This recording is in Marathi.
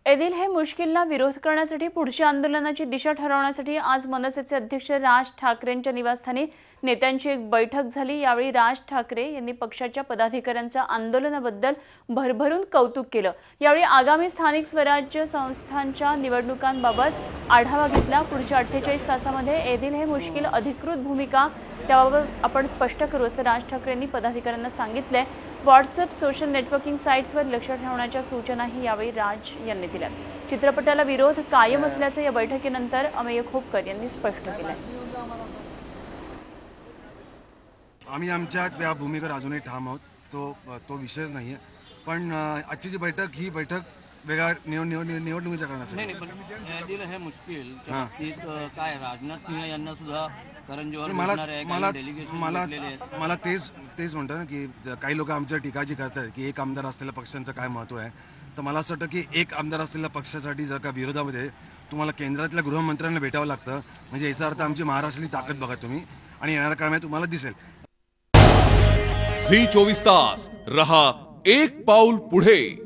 एदिल हे मुश्किलला विरोध करण्यासाठी पुढच्या आंदोलनाची दिशा ठरवण्यासाठी आज मनसेचे अध्यक्ष राज ठाकरेंच्या निवासस्थानी नेत्यांची एक बैठक झाली। यावेळी राज ठाकरे यांनी पक्षाच्या पदाधिकाऱ्यांच्या आंदोलनाबद्दल भरभरून कौतुक केलं। यावेळी आगामी स्थानिक स्वराज्य संस्थांच्या निवडणुकांबाबत आढावा घेतला। पुढच्या 48 तासांमध्ये एदिल हे मुश्किल अधिकृत भूमिका त्याबाबत आपण स्पष्ट करू असं राज ठाकरे यांनी पदाधिकाऱ्यांना सांगितले। व्हॉट्सअप सोशल नेटवर्किंग साइट्सवर लक्ष ठेवण्याच्या सूचनाही यावेळी राज यांनी दिल्या। चित्रपटाला विरोध कायम असल्याचे या बैठकीनंतर अमेय खोपकर यांनी स्पष्ट केले। आम्ही आमच्या या भूमिकेवर अजूनही ठाम आहोत, तो विषयच नाहीये। पण आजची जी बैठक ही बैठक वेगळ्या निवडणुकीच्या कारणासाठी नाही पण एदिल हे मुश्किल काय राजनाथ सिंह यांना सुद्धा करंजीवर मला तेच म्हणतो ना की काही लोक आमच्या टीकाची करतात की एक आमदार असलेल्या पक्षांचं काय महत्त्व आहे। तर मला असं वाटतं की एक आमदार असलेल्या पक्षासाठी जर का विरोधामध्ये तुम्हाला केंद्रातल्या गृहमंत्र्यांना भेटावं लागतं, म्हणजे याचा अर्थ आमची महाराष्ट्रातली ताकद बघा तुम्ही, आणि येणाऱ्या काळामध्ये तुम्हाला दिसेल। झी 24 तास रहा एक पाऊल पुढे।